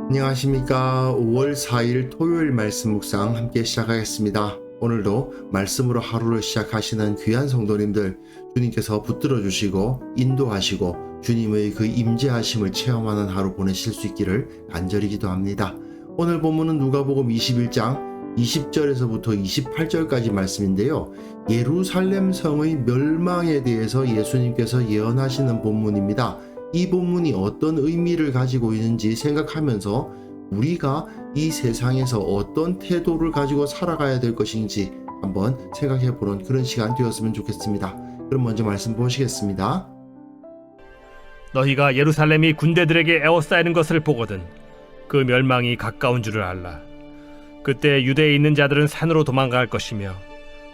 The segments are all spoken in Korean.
안녕하십니까. 5월 4일 토요일 말씀 묵상 함께 시작하겠습니다. 오늘도 말씀으로 하루를 시작하시는 귀한 성도님들, 주님께서 붙들어 주시고 인도하시고 주님의 그 임재하심을 체험하는 하루 보내실 수 있기를 간절히 기도합니다. 오늘 본문은 누가복음 21장 20절에서부터 28절까지 말씀인데요. 예루살렘 성의 멸망에 대해서 예수님께서 예언하시는 본문입니다. 이 본문이 어떤 의미를 가지고 있는지 생각하면서 우리가 이 세상에서 어떤 태도를 가지고 살아가야 될 것인지 한번 생각해 보는 그런 시간 되었으면 좋겠습니다. 그럼 먼저 말씀 보시겠습니다. 너희가 예루살렘이 군대들에게 에워싸이는 것을 보거든 그 멸망이 가까운 줄을 알라. 그때 유대에 있는 자들은 산으로 도망갈 것이며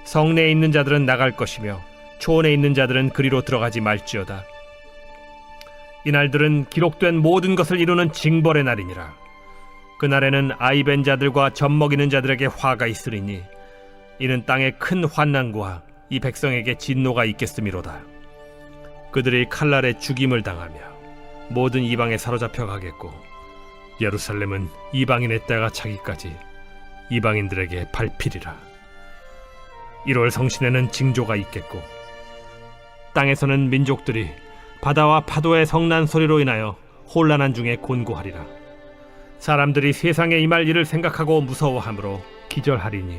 성내에 있는 자들은 나갈 것이며 초원에 있는 자들은 그리로 들어가지 말지어다. 이날들은 기록된 모든 것을 이루는 징벌의 날이니라. 그날에는 아이벤 자들과 젖먹이는 자들에게 화가 있으리니 이는 땅에 큰 환난과 이 백성에게 진노가 있겠음이로다. 그들이 칼날에 죽임을 당하며 모든 이방에 사로잡혀 가겠고 예루살렘은 이방인의 때가 차기까지 이방인들에게 밟히리라. 1월 성신에는 징조가 있겠고 땅에서는 민족들이 바다와 파도의 성난 소리로 인하여 혼란한 중에 곤고하리라. 사람들이 세상에 임할 일을 생각하고 무서워하므로 기절하리니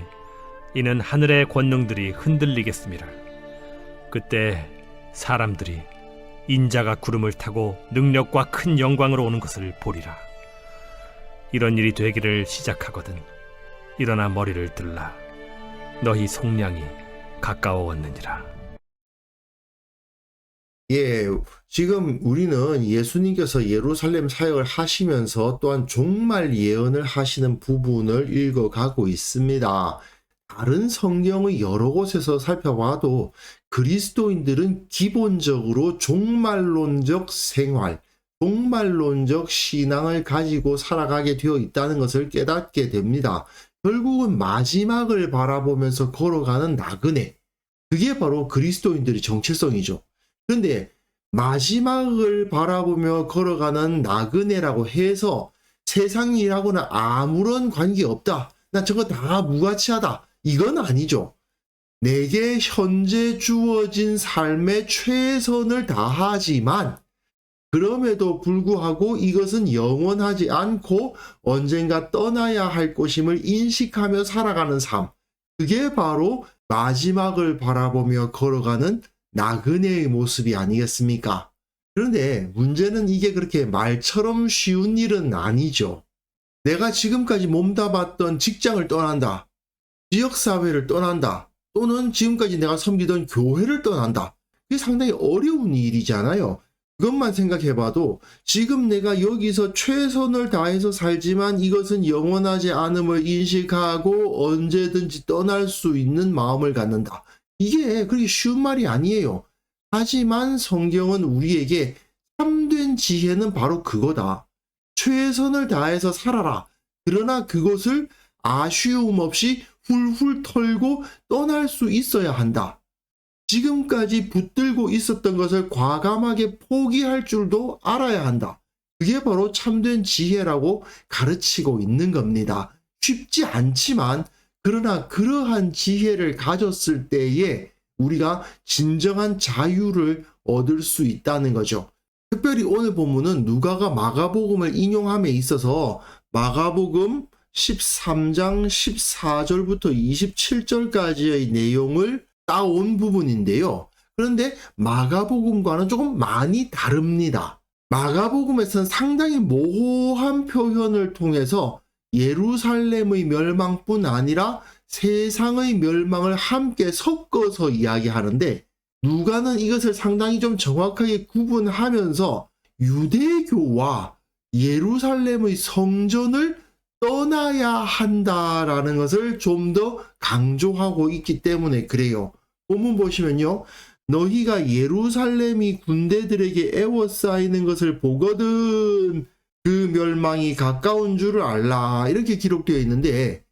이는 하늘의 권능들이 흔들리겠음이라. 그때 사람들이 인자가 구름을 타고 능력과 큰 영광으로 오는 것을 보리라. 이런 일이 되기를 시작하거든 일어나 머리를 들라. 너희 속량이 가까워왔느니라. 지금 우리는 예수님께서 예루살렘 사역을 하시면서 또한 종말 예언을 하시는 부분을 읽어가고 있습니다. 다른 성경의 여러 곳에서 살펴봐도 그리스도인들은 기본적으로 종말론적 생활, 종말론적 신앙을 가지고 살아가게 되어 있다는 것을 깨닫게 됩니다. 결국은 마지막을 바라보면서 걸어가는 나그네, 그게 바로 그리스도인들의 정체성이죠. 그런데 마지막을 바라보며 걸어가는 나그네라고 해서 세상이라고는 아무런 관계없다, 나 저거 다 무가치하다, 이건 아니죠. 내게 현재 주어진 삶의 최선을 다하지만 그럼에도 불구하고 이것은 영원하지 않고 언젠가 떠나야 할 것임을 인식하며 살아가는 삶, 그게 바로 마지막을 바라보며 걸어가는 나그네의 모습이 아니겠습니까? 그런데 문제는 이게 그렇게 말처럼 쉬운 일은 아니죠. 내가 지금까지 몸담았던 직장을 떠난다, 지역사회를 떠난다, 또는 지금까지 내가 섬기던 교회를 떠난다. 이게 상당히 어려운 일이잖아요. 그것만 생각해봐도 지금 내가 여기서 최선을 다해서 살지만 이것은 영원하지 않음을 인식하고 언제든지 떠날 수 있는 마음을 갖는다. 이게 그렇게 쉬운 말이 아니에요. 하지만 성경은 우리에게 참된 지혜는 바로 그거다. 최선을 다해서 살아라. 그러나 그것을 아쉬움 없이 훌훌 털고 떠날 수 있어야 한다. 지금까지 붙들고 있었던 것을 과감하게 포기할 줄도 알아야 한다. 그게 바로 참된 지혜라고 가르치고 있는 겁니다. 쉽지 않지만 그러나 그러한 지혜를 가졌을 때에 우리가 진정한 자유를 얻을 수 있다는 거죠. 특별히 오늘 본문은 누가가 마가복음을 인용함에 있어서 마가복음 13장 14절부터 27절까지의 내용을 따온 부분인데요. 그런데 마가복음과는 조금 많이 다릅니다. 마가복음에서는 상당히 모호한 표현을 통해서 예루살렘의 멸망뿐 아니라 세상의 멸망을 함께 섞어서 이야기하는데, 누가는 이것을 상당히 좀 정확하게 구분하면서 유대교와 예루살렘의 성전을 떠나야 한다라는 것을 좀 더 강조하고 있기 때문에 그래요. 본문 보시면요. 너희가 예루살렘이 군대들에게 에워싸이는 것을 보거든 그 멸망이 가까운 줄을 알라, 이렇게 기록되어 있는데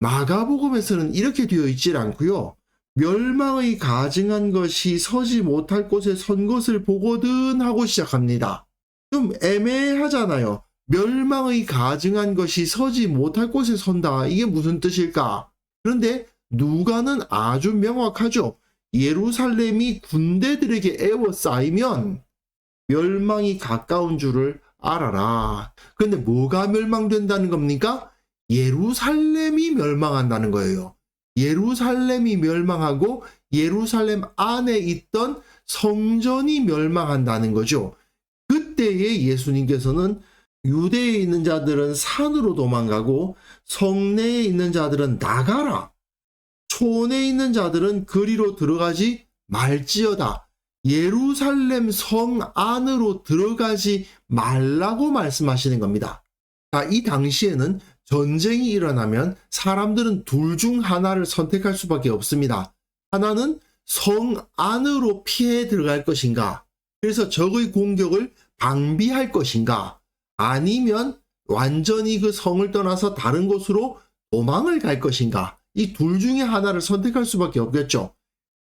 마가복음에서는 이렇게 되어 있질 않고요. 멸망의 가증한 것이 서지 못할 곳에 선 것을 보거든 하고 시작합니다. 좀 애매하잖아요. 멸망의 가증한 것이 서지 못할 곳에 선다. 이게 무슨 뜻일까? 그런데 누가는 아주 명확하죠. 예루살렘이 군대들에게 에워싸이면 멸망이 가까운 줄을 알아라. 그런데 뭐가 멸망된다는 겁니까? 예루살렘이 멸망한다는 거예요. 예루살렘이 멸망하고 예루살렘 안에 있던 성전이 멸망한다는 거죠. 그때에 예수님께서는 유대에 있는 자들은 산으로 도망가고 성내에 있는 자들은 나가라. 촌에 있는 자들은 그리로 들어가지 말지어다. 예루살렘 성 안으로 들어가지 말라고 말씀하시는 겁니다. 이 당시에는 전쟁이 일어나면 사람들은 둘 중 하나를 선택할 수밖에 없습니다. 하나는 성 안으로 피해 들어갈 것인가? 그래서 적의 공격을 방비할 것인가? 아니면 완전히 그 성을 떠나서 다른 곳으로 도망을 갈 것인가? 이 둘 중에 하나를 선택할 수밖에 없겠죠.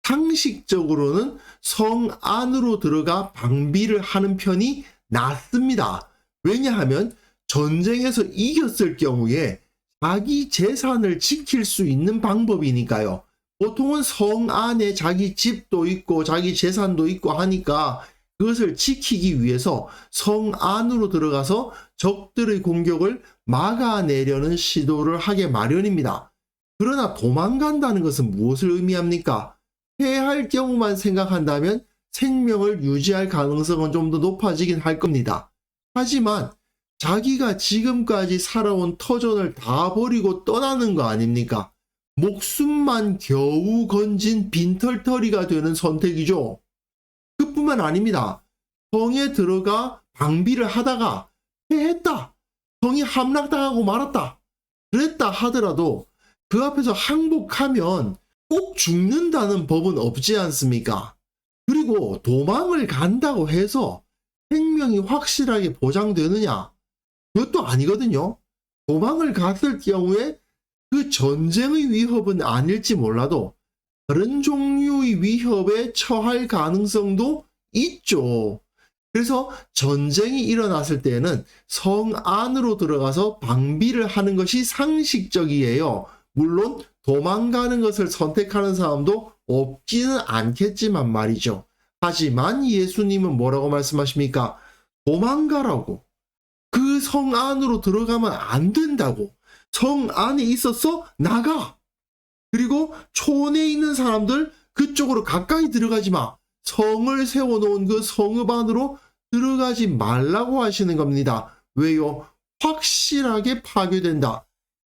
상식적으로는 성 안으로 들어가 방비를 하는 편이 낫습니다. 왜냐하면 전쟁에서 이겼을 경우에 자기 재산을 지킬 수 있는 방법이니까요. 보통은 성 안에 자기 집도 있고 자기 재산도 있고 하니까 그것을 지키기 위해서 성 안으로 들어가서 적들의 공격을 막아내려는 시도를 하게 마련입니다. 그러나 도망간다는 것은 무엇을 의미합니까? 패할 경우만 생각한다면 생명을 유지할 가능성은 좀 더 높아지긴 할 겁니다. 하지만 자기가 지금까지 살아온 터전을 다 버리고 떠나는 거 아닙니까? 목숨만 겨우 건진 빈털터리가 되는 선택이죠. 그뿐만 아닙니다. 성에 들어가 방비를 하다가 패했다. 성이 함락당하고 말았다. 그랬다 하더라도 그 앞에서 항복하면 꼭 죽는다는 법은 없지 않습니까? 그리고 도망을 간다고 해서 생명이 확실하게 보장되느냐? 그것도 아니거든요. 도망을 갔을 경우에 그 전쟁의 위협은 아닐지 몰라도 다른 종류의 위협에 처할 가능성도 있죠. 그래서 전쟁이 일어났을 때에는 성 안으로 들어가서 방비를 하는 것이 상식적이에요. 물론 도망가는 것을 선택하는 사람도 없지는 않겠지만 말이죠. 하지만 예수님은 뭐라고 말씀하십니까? 도망가라고. 그 성 안으로 들어가면 안 된다고. 성 안에 있어서 나가. 그리고 촌에 있는 사람들 그쪽으로 가까이 들어가지 마. 성을 세워놓은 그 성읍 안으로 들어가지 말라고 하시는 겁니다. 왜요? 확실하게 파괴된다.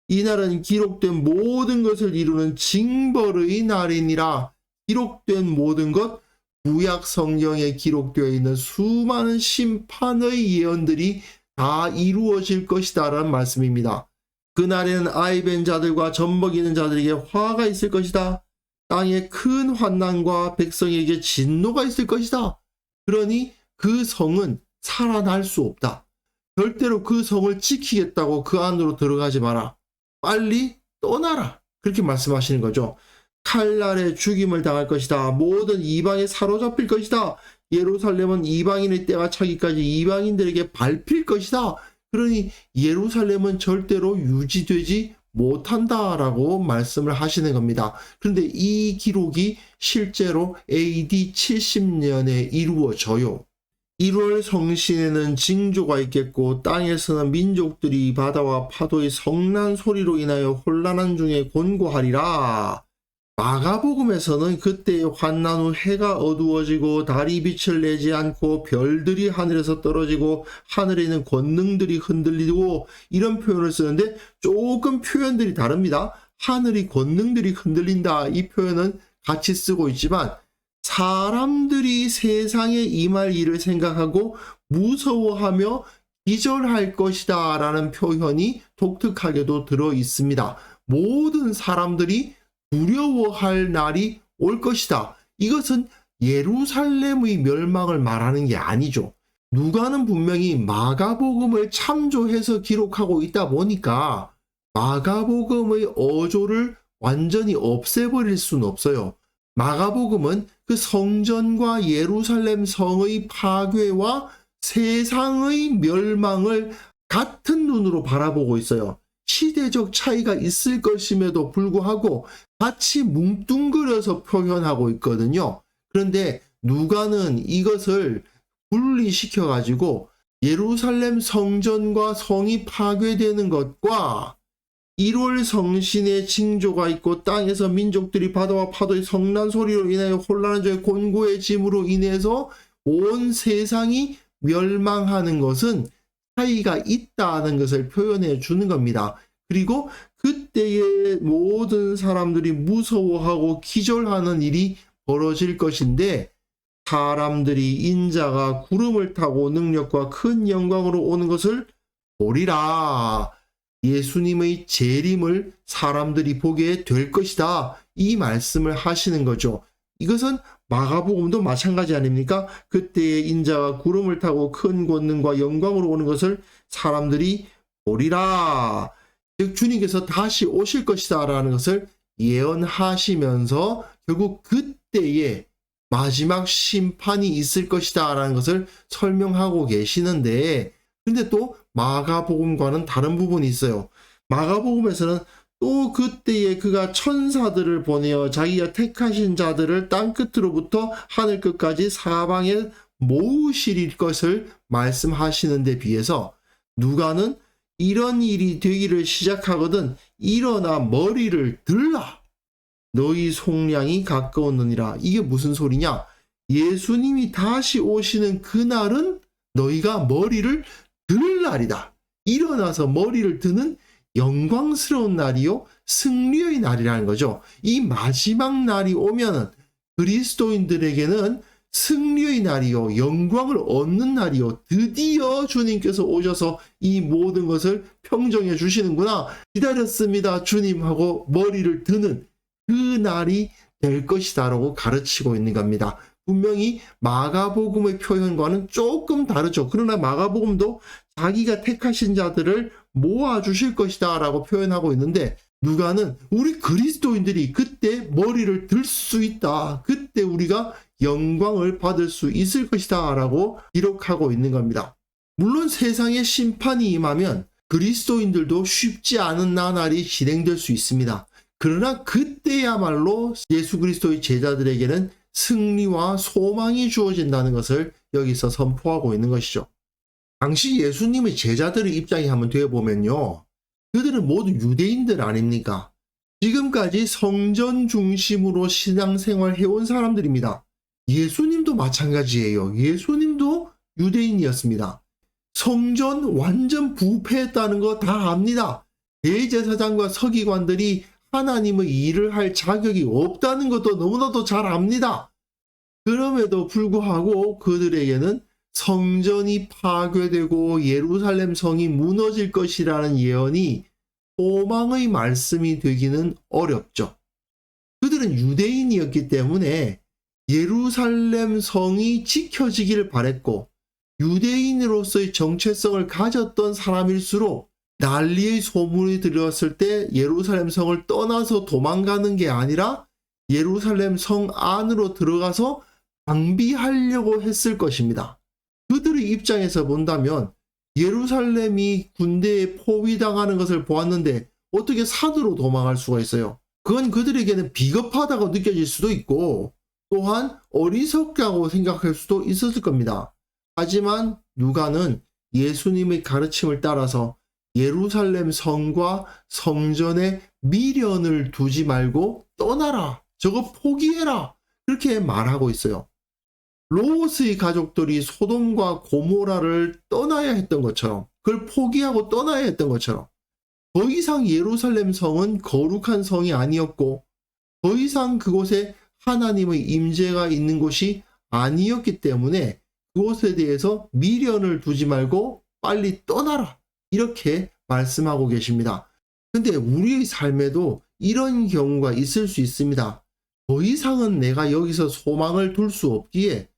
이날은 기록된 모든 것을 이루는 징벌의 날이니라. 기록된 모든 것, 구약 성경에 기록되어 있는 수많은 심판의 예언들이 다 이루어질 것이다 라는 말씀입니다. 그날에는 아이벤 자들과 젖먹이는 자들에게 화가 있을 것이다. 땅에 큰 환난과 백성에게 진노가 있을 것이다. 그러니 그 성은 살아날 수 없다. 절대로 그 성을 지키겠다고 그 안으로 들어가지 마라. 빨리 떠나라. 그렇게 말씀하시는 거죠. 칼날에 죽임을 당할 것이다. 모든 이방에 사로잡힐 것이다. 예루살렘은 이방인의 때가 차기까지 이방인들에게 밟힐 것이다. 그러니 예루살렘은 절대로 유지되지 못한다라고 말씀을 하시는 겁니다. 그런데 이 기록이 실제로 AD 70년에 이루어져요. 1월 성신에는 징조가 있겠고 땅에서는 민족들이 바다와 파도의 성난 소리로 인하여 혼란한 중에 곤고하리라. 마가복음에서는 그때의 환난 후 해가 어두워지고 달이 빛을 내지 않고 별들이 하늘에서 떨어지고 하늘에 있는 권능들이 흔들리고 이런 표현을 쓰는데 조금 표현들이 다릅니다. 하늘이 권능들이 흔들린다 이 표현은 같이 쓰고 있지만 사람들이 세상에 임할 일을 생각하고 무서워하며 기절할 것이다 라는 표현이 독특하게도 들어 있습니다. 모든 사람들이 두려워할 날이 올 것이다. 이것은 예루살렘의 멸망을 말하는 게 아니죠. 누가는 분명히 마가복음을 참조해서 기록하고 있다 보니까 마가복음의 어조를 완전히 없애버릴 수는 없어요. 마가복음은 그 성전과 예루살렘 성의 파괴와 세상의 멸망을 같은 눈으로 바라보고 있어요. 시대적 차이가 있을 것임에도 불구하고 같이 뭉뚱그려서 표현하고 있거든요. 그런데 누가는 이것을 분리시켜 가지고 예루살렘 성전과 성이 파괴되는 것과 1월 성신의 징조가 있고 땅에서 민족들이 바다와 파도의 성난 소리로 인하여 혼란한 자의 곤고해짐으로 인해서 온 세상이 멸망하는 것은 차이가 있다는 것을 표현해 주는 겁니다. 그리고 그때의 모든 사람들이 무서워하고 기절하는 일이 벌어질 것인데, 사람들이 인자가 구름을 타고 능력과 큰 영광으로 오는 것을 보리라. 예수님의 재림을 사람들이 보게 될 것이다. 이 말씀을 하시는 거죠. 이것은 마가복음도 마찬가지 아닙니까? 그때의 인자가 구름을 타고 큰 권능과 영광으로 오는 것을 사람들이 보리라. 즉 주님께서 다시 오실 것이다 라는 것을 예언하시면서 결국 그때에 마지막 심판이 있을 것이다 라는 것을 설명하고 계시는데, 근데 또 마가복음과는 다른 부분이 있어요. 마가복음에서는 또 그때에 그가 천사들을 보내어 자기가 택하신 자들을 땅끝으로부터 하늘끝까지 사방에 모으실 것을 말씀하시는 데 비해서 누가는 이런 일이 되기를 시작하거든 일어나 머리를 들라. 너희 속량이 가까웠느니라. 이게 무슨 소리냐? 예수님이 다시 오시는 그날은 너희가 머리를 들 날이다. 일어나서 머리를 드는 영광스러운 날이요, 승리의 날이라는 거죠. 이 마지막 날이 오면은 그리스도인들에게는 승리의 날이요, 영광을 얻는 날이요, 드디어 주님께서 오셔서 이 모든 것을 평정해 주시는구나, 기다렸습니다 주님 하고 머리를 드는 그 날이 될 것이다 라고 가르치고 있는 겁니다. 분명히 마가복음의 표현과는 조금 다르죠. 그러나 마가복음도 자기가 택하신 자들을 모아주실 것이다 라고 표현하고 있는데, 누가는 우리 그리스도인들이 그때 머리를 들 수 있다, 그때 우리가 영광을 받을 수 있을 것이다 라고 기록하고 있는 겁니다. 물론 세상에 심판이 임하면 그리스도인들도 쉽지 않은 나날이 진행될 수 있습니다. 그러나 그때야말로 예수 그리스도의 제자들에게는 승리와 소망이 주어진다는 것을 여기서 선포하고 있는 것이죠. 당시 예수님의 제자들의 입장이 한번 되어보면요, 그들은 모두 유대인들 아닙니까? 지금까지 성전 중심으로 신앙생활 해온 사람들입니다. 예수님도 마찬가지예요. 예수님도 유대인이었습니다. 성전 완전 부패했다는 거 다 압니다. 대제사장과 서기관들이 하나님의 일을 할 자격이 없다는 것도 너무나도 잘 압니다. 그럼에도 불구하고 그들에게는 성전이 파괴되고 예루살렘 성이 무너질 것이라는 예언이 소망의 말씀이 되기는 어렵죠. 그들은 유대인이었기 때문에 예루살렘 성이 지켜지기를 바랬고, 유대인으로서의 정체성을 가졌던 사람일수록 난리의 소문이 들렸을 때 예루살렘 성을 떠나서 도망가는 게 아니라 예루살렘 성 안으로 들어가서 방비하려고 했을 것입니다. 그들의 입장에서 본다면 예루살렘이 군대에 포위당하는 것을 보았는데 어떻게 산으로 도망갈 수가 있어요? 그건 그들에게는 비겁하다고 느껴질 수도 있고 또한 어리석다고 생각할 수도 있었을 겁니다. 하지만 누가는 예수님의 가르침을 따라서 예루살렘 성과 성전에 미련을 두지 말고 떠나라, 저거 포기해라, 그렇게 말하고 있어요. 롯의 가족들이 소돔과 고모라를 떠나야 했던 것처럼, 그걸 포기하고 떠나야 했던 것처럼, 더 이상 예루살렘 성은 거룩한 성이 아니었고 더 이상 그곳에 하나님의 임재가 있는 곳이 아니었기 때문에 그곳에 대해서 미련을 두지 말고 빨리 떠나라, 이렇게 말씀하고 계십니다. 근데 우리의 삶에도 이런 경우가 있을 수 있습니다. 더 이상은 내가 여기서 소망을 둘 수 없기에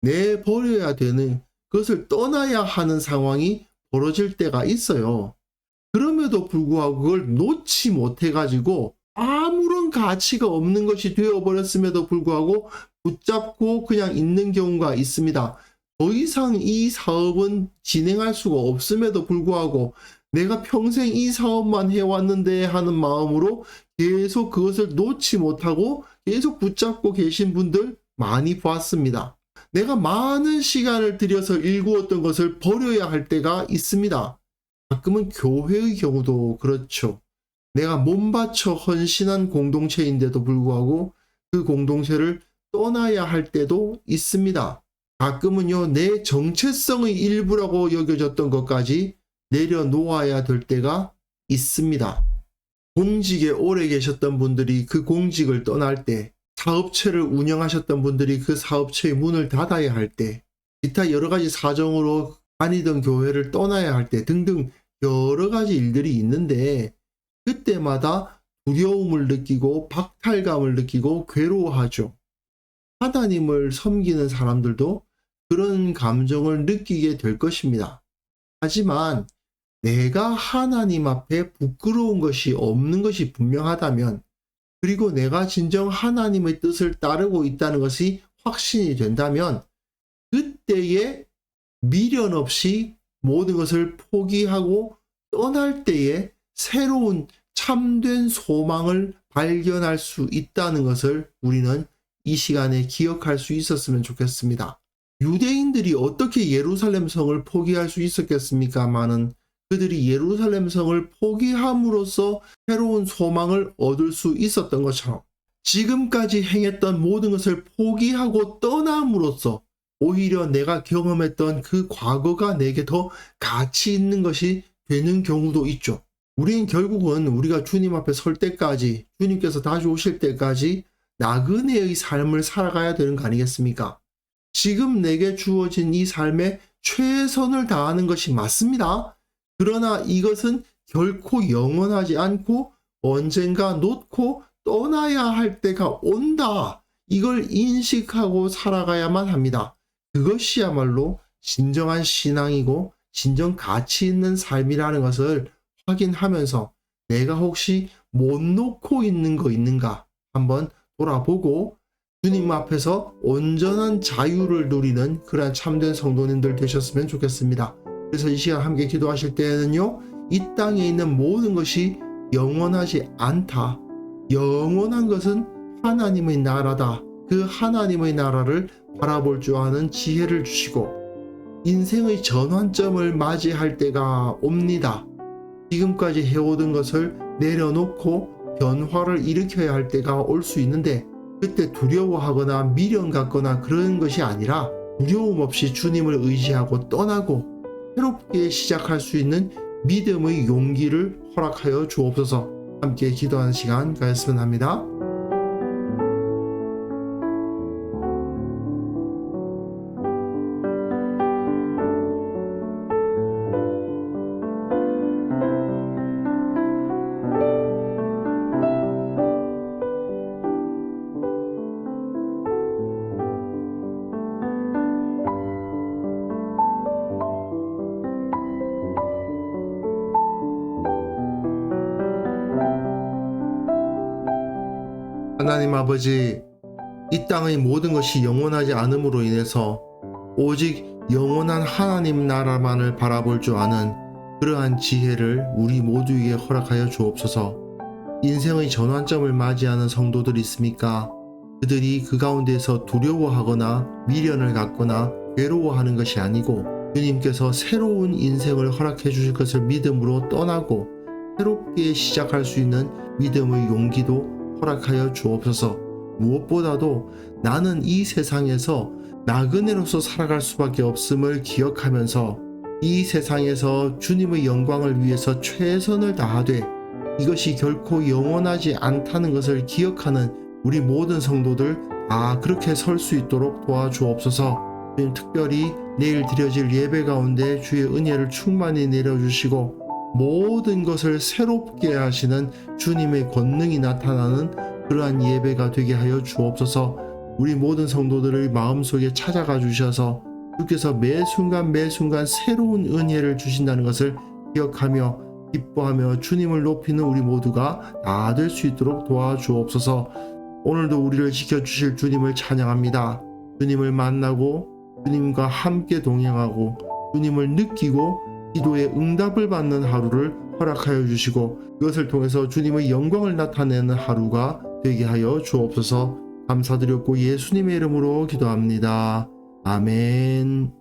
내버려야 되는, 그것을 떠나야 하는 상황이 벌어질 때가 있어요. 그럼에도 불구하고 그걸 놓지 못해가지고 아무런 가치가 없는 것이 되어버렸음에도 불구하고 붙잡고 그냥 있는 경우가 있습니다. 더 이상 이 사업은 진행할 수가 없음에도 불구하고 내가 평생 이 사업만 해왔는데 하는 마음으로 계속 그것을 놓지 못하고 계속 붙잡고 계신 분들 많이 보았습니다. 내가 많은 시간을 들여서 일구었던 것을 버려야 할 때가 있습니다. 가끔은 교회의 경우도 그렇죠. 내가 몸바쳐 헌신한 공동체인데도 불구하고 그 공동체를 떠나야 할 때도 있습니다. 가끔은요, 내 정체성의 일부라고 여겨졌던 것까지 내려놓아야 될 때가 있습니다. 공직에 오래 계셨던 분들이 그 공직을 떠날 때, 사업체를 운영하셨던 분들이 그 사업체의 문을 닫아야 할 때, 기타 여러 가지 사정으로 다니던 교회를 떠나야 할 때 등등 여러 가지 일들이 있는데 그때마다 두려움을 느끼고 박탈감을 느끼고 괴로워하죠. 하나님을 섬기는 사람들도 그런 감정을 느끼게 될 것입니다. 하지만 내가 하나님 앞에 부끄러운 것이 없는 것이 분명하다면, 그리고 내가 진정 하나님의 뜻을 따르고 있다는 것이 확신이 된다면 그때에 미련 없이 모든 것을 포기하고 떠날 때에 새로운 참된 소망을 발견할 수 있다는 것을 우리는 이 시간에 기억할 수 있었으면 좋겠습니다. 유대인들이 어떻게 예루살렘 성을 포기할 수 있었겠습니까마는 그들이 예루살렘 성을 포기함으로써 새로운 소망을 얻을 수 있었던 것처럼 지금까지 행했던 모든 것을 포기하고 떠남으로써 오히려 내가 경험했던 그 과거가 내게 더 가치 있는 것이 되는 경우도 있죠. 우리는 결국은 우리가 주님 앞에 설 때까지, 주님께서 다시 오실 때까지 나그네의 삶을 살아가야 되는 거 아니겠습니까? 지금 내게 주어진 이 삶에 최선을 다하는 것이 맞습니다. 그러나 이것은 결코 영원하지 않고 언젠가 놓고 떠나야 할 때가 온다. 이걸 인식하고 살아가야만 합니다. 그것이야말로 진정한 신앙이고 진정 가치 있는 삶이라는 것을 확인하면서 내가 혹시 못 놓고 있는 거 있는가 한번 돌아보고 주님 앞에서 온전한 자유를 누리는 그러한 참된 성도님들 되셨으면 좋겠습니다. 그래서 이 시간 함께 기도하실 때에는요, 이 땅에 있는 모든 것이 영원하지 않다. 영원한 것은 하나님의 나라다. 그 하나님의 나라를 바라볼 줄 아는 지혜를 주시고 인생의 전환점을 맞이할 때가 옵니다. 지금까지 해오던 것을 내려놓고 변화를 일으켜야 할 때가 올 수 있는데 그때 두려워하거나 미련 갖거나 그런 것이 아니라 두려움 없이 주님을 의지하고 떠나고 새롭게 시작할 수 있는 믿음의 용기를 허락하여 주옵소서. 함께 기도하는 시간 가졌으면 합니다. 하나님 아버지, 이 땅의 모든 것이 영원하지 않음으로 인해서 오직 영원한 하나님 나라만을 바라볼 줄 아는 그러한 지혜를 우리 모두에게 허락하여 주옵소서. 인생의 전환점을 맞이하는 성도들이 있습니까? 그들이 그 가운데서 두려워하거나 미련을 갖거나 괴로워하는 것이 아니고 주님께서 새로운 인생을 허락해 주실 것을 믿음으로 떠나고 새롭게 시작할 수 있는 믿음의 용기도 허락하여 주옵소서. 무엇보다도 나는 이 세상에서 나그네로서 살아갈 수밖에 없음을 기억하면서 이 세상에서 주님의 영광을 위해서 최선을 다하되 이것이 결코 영원하지 않다는 것을 기억하는 우리 모든 성도들 다 그렇게 설 수 있도록 도와주옵소서. 특별히 내일 드려질 예배 가운데 주의 은혜를 충만히 내려주시고 모든 것을 새롭게 하시는 주님의 권능이 나타나는 그러한 예배가 되게 하여 주옵소서. 우리 모든 성도들의 마음속에 찾아가 주셔서 주께서 매 순간 새로운 은혜를 주신다는 것을 기억하며 기뻐하며 주님을 높이는 우리 모두가 다 될 수 있도록 도와주옵소서. 오늘도 우리를 지켜주실 주님을 찬양합니다. 주님을 만나고 주님과 함께 동행하고 주님을 느끼고 기도의 응답을 받는 하루를 허락하여 주시고 그것을 통해서 주님의 영광을 나타내는 하루가 되게 하여 주옵소서. 감사드렸고 예수님의 이름으로 기도합니다. 아멘.